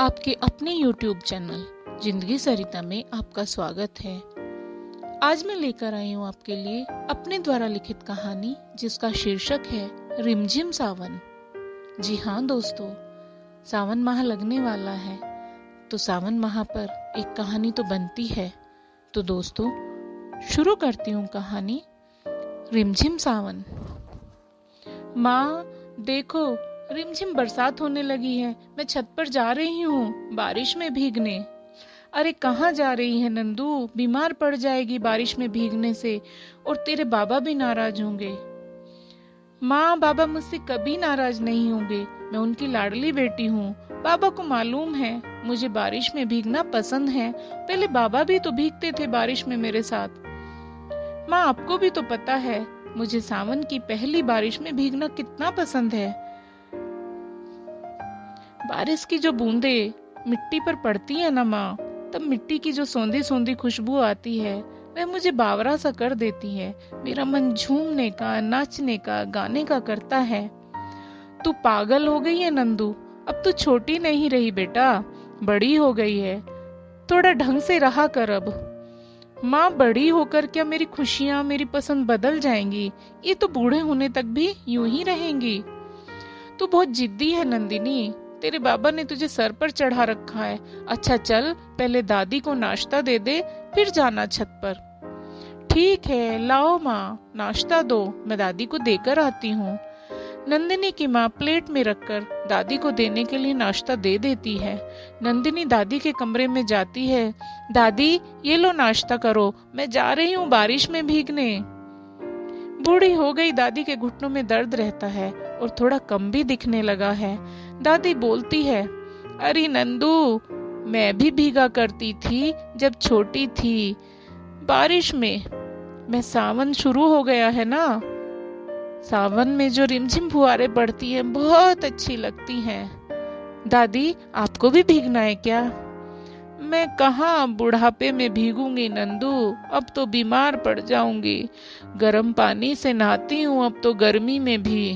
आपके अपने YouTube channel जिंदगी सरिता में आपका स्वागत है। आज मैं लेकर आई हूँ आपके लिए अपने द्वारा लिखित कहानी जिसका शीर्षक है रिमझिम सावन। जी हाँ दोस्तों, सावन माह लगने वाला है तो सावन माह पर एक कहानी तो बनती है। तो दोस्तों शुरू करती हूँ कहानी रिमझिम सावन। माँ देखो, रिमझिम बरसात होने लगी है। मैं छत पर जा रही हूँ बारिश में भीगने। अरे कहाँ जा रही है नंदू? बीमार पड़ जाएगी बारिश में भीगने से और तेरे बाबा भी नाराज होंगे। माँ बाबा मुझसे कभी नाराज नहीं होंगे, मैं उनकी लाडली बेटी हूँ। बाबा को मालूम है मुझे बारिश में भीगना पसंद है। पहले बाबा भी तो भीगते थे बारिश में मेरे साथ। माँ आपको भी तो पता है मुझे सावन की पहली बारिश में भीगना कितना पसंद है। बारिश की जो बूंदे मिट्टी पर पड़ती है ना माँ, तब मिट्टी की जो सौंधी सौंधी खुशबू आती है वह मुझे बावरा सा कर देती है। मेरा मन झूमने का, नाचने का, गाने का करता है। तू पागल हो गई है नंदू, अब तू छोटी नहीं रही बेटा, बड़ी हो गई है। थोड़ा ढंग से रहा कर अब। माँ बड़ी होकर क्या मेरी खुशियाँ, मेरी पसंद बदल जाएंगी? ये तो बूढ़े होने तक भी यूं ही रहेंगी। तू बहुत जिद्दी है नंदिनी, तेरे बाबा ने तुझे सर पर चढ़ा रखा है। अच्छा चल, पहले दादी को नाश्ता दे दे, फिर जाना छत पर। ठीक है, लाओ माँ नाश्ता दो, मैं दादी को देकर आती हूँ। नंदिनी की माँ प्लेट में रखकर दादी को देने के लिए नाश्ता दे देती है। नंदिनी दादी के कमरे में जाती है। दादी ये लो नाश्ता करो, मैं जा रही हूँ बारिश में भीगने। बूढ़ी हो गई दादी के घुटनों में दर्द रहता है और थोड़ा कम भी दिखने लगा है। दादी बोलती है, अरे नंदू, मैं भी भीगा करती थी जब छोटी थी बारिश में। मैं सावन शुरू हो गया है ना, सावन में जो रिमझिम फुहारें पड़ती हैं बहुत अच्छी लगती हैं। दादी आपको भी भीगना है क्या? मैं कहाँ बुढ़ापे में भीगूंगी नंदू, अब तो बीमार पड़ जाऊंगी। गर्म पानी से नहाती हूँ अब तो गर्मी में भी।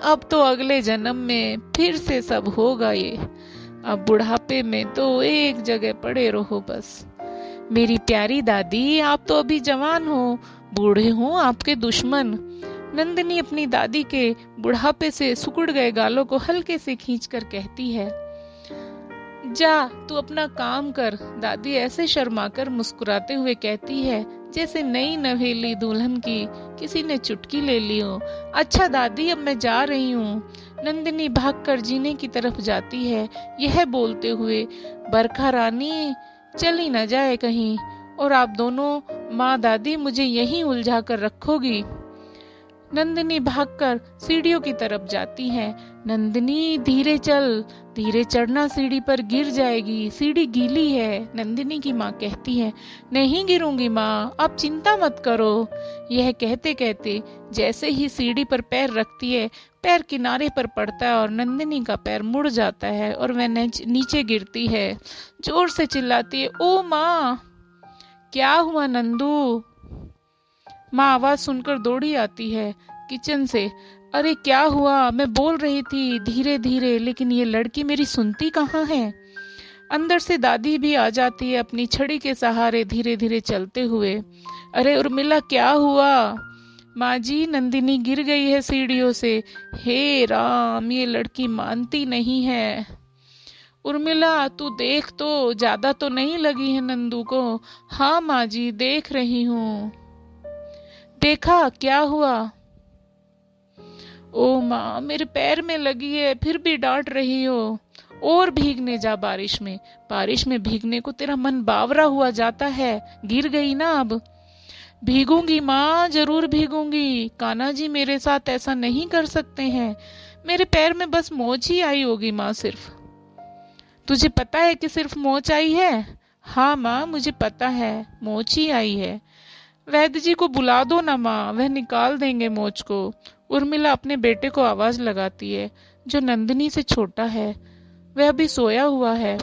अब तो अगले जन्म में फिर से सब होगा ये। अब बुढ़ापे में तो एक जगह पड़े रहो बस। मेरी प्यारी दादी, आप तो अभी जवान हो, बूढ़े हो आपके दुश्मन। नंदिनी अपनी दादी के बुढ़ापे से सिकुड़ गए गालों को हल्के से खींचकर कहती है, जा तू अपना काम कर। दादी ऐसे शर्माकर मुस्कुराते हुए कहती है जैसे नई नवेली दुल्हन की किसी ने चुटकी ले ली हो। अच्छा दादी, अब मैं जा रही हूँ। नंदिनी भागकर जीने की तरफ जाती है, यह बोलते हुए, बरखा रानी चली न जाए कहीं और आप दोनों माँ दादी मुझे यहीं उलझा कर रखोगी। नंदिनी भागकर सीढ़ियों की तरफ जाती है। नंदिनी धीरे चल, धीरे चढ़ना, सीढ़ी पर गिर जाएगी, सीढ़ी गीली है। नंदिनी की माँ कहती है, नहीं गिरूंगी माँ, आप चिंता मत करो। यह कहते कहते जैसे ही सीढ़ी पर पैर रखती है, पैर किनारे पर पड़ता है और नंदिनी का पैर मुड़ जाता है और वह नीचे गिरती है। जोर से चिल्लाती है, ओ माँ! क्या हुआ नंदू? माँ आवाज सुनकर दौड़ी आती है किचन से। अरे क्या हुआ? मैं बोल रही थी धीरे धीरे, लेकिन ये लड़की मेरी सुनती कहाँ है। अंदर से दादी भी आ जाती है अपनी छड़ी के सहारे धीरे धीरे चलते हुए। अरे उर्मिला क्या हुआ? माँ जी, नंदिनी गिर गई है सीढ़ियों से। हे राम, ये लड़की मानती नहीं है। उर्मिला तू देख तो, ज्यादा तो नहीं लगी है नंदू को? हाँ माँ जी, देख रही हूँ। देखा क्या हुआ? ओ माँ, मेरे पैर में लगी है, फिर भी डांट रही हो। और भीगने जा बारिश में। बारिश में भीगने को तेरा मन बावरा हुआ जाता है। गिर गई ना अब। भीगूंगी माँ, जरूर भीगूंगी। कान्हा जी मेरे साथ ऐसा नहीं कर सकते हैं। मेरे पैर में बस मोच ही आई होगी माँ, सिर्फ। तुझे पता है कि सिर्फ मोच आई है? हाँ माँ, मुझे पता है, मोच ही आई है। वैद्य जी को बुला दो ना माँ, वह निकाल देंगे मोच को। उर्मिला अपने बेटे को आवाज लगाती है, जो नंदिनी से छोटा है। वह अभी सोया हुआ है।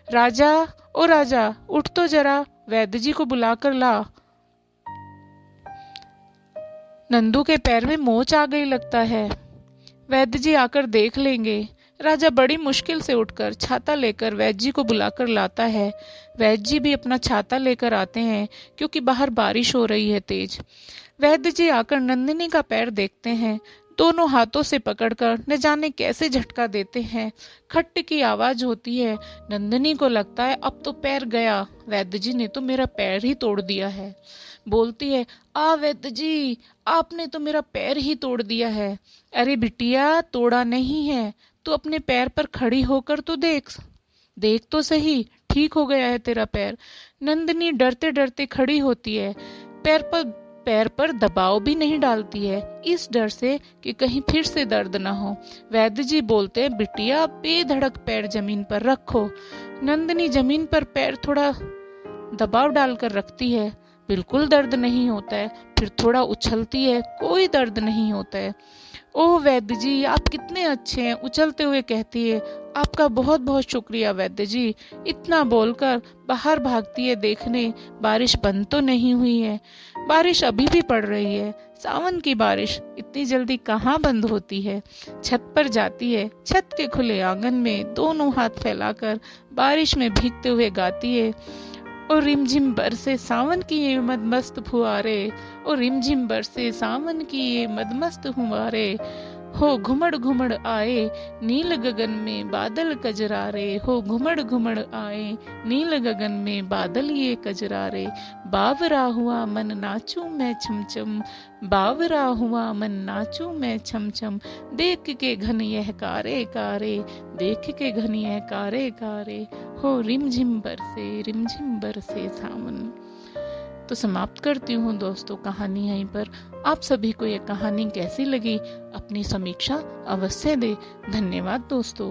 राजा, ओ राजा, उठ तो जरा, वैद्य जी को बुलाकर ला। नंदू के पैर में मोच आ गई लगता है। वैद्य जी आकर देख लेंगे। राजा बड़ी मुश्किल से उठकर छाता लेकर वैद्य जी को बुलाकर लाता है। वैद्य जी भी अपना छाता लेकर आते हैं क्योंकि बाहर बारिश हो रही है तेज। वैद्य जी आकर नंदिनी का पैर देखते हैं, दोनों हाथों से पकड़कर न जाने कैसे झटका देते हैं। खट्ट की आवाज होती है। नंदिनी को लगता है अब तो पैर गया, वैद्य जी ने तो मेरा पैर ही तोड़ दिया है। बोलती है, आ वैद्य जी, आपने तो मेरा पैर ही तोड़ दिया है। अरे बिटिया, तोड़ा नहीं है, तू अपने पैर पर खड़ी होकर तो देख, देख तो सही, ठीक हो गया है तेरा पैर। नंदिनी डरते डरते खड़ी होती है, पैर पर दबाव भी नहीं डालती है, इस डर से कि कहीं फिर से दर्द ना हो। वैद्य जी बोलते हैं, बिटिया बेधड़क पैर जमीन पर रखो। नंदिनी जमीन पर पैर थोड़ा दबाव डालकर रखती है, बिल्कुल दर्द नहीं होता है। फिर थोड़ा उछलती है, कोई दर्द नहीं होता है। ओह वैद्य जी, आप कितने अच्छे हैं, उछलते हुए कहती है। आपका बहुत बहुत शुक्रिया वैद्य जी। इतना बोलकर बाहर भागती है देखने बारिश बंद तो नहीं हुई है। बारिश अभी भी पड़ रही है, सावन की बारिश इतनी जल्दी कहाँ बंद होती है। छत पर जाती है, छत के खुले आंगन में दोनों हाथ फैलाकर बारिश में भीगते हुए गाती है, और रिमझिम बरसे सावन की ये मदमस्त फुहारे, और रिमझिम बरसे सावन की ये मदमस्त फुहारे, हो घुमड़ घुमड़ आए नील गगन में बादल कजरारे, हो घुमड़ घुमड़ आए नील गगन में बादल ये कजरारे। बावरा हुआ मन नाचूं मैं छमछम, बावरा हुआ मन नाचूं मैं छमछम, देख के घन यह कारे कारे, देख के घन यह कारे कारे, हो रिमझिम बरसे सावन। तो समाप्त करती हूँ दोस्तों कहानी यहीं पर। आप सभी को ये कहानी कैसी लगी अपनी समीक्षा अवश्य दें। धन्यवाद दोस्तों।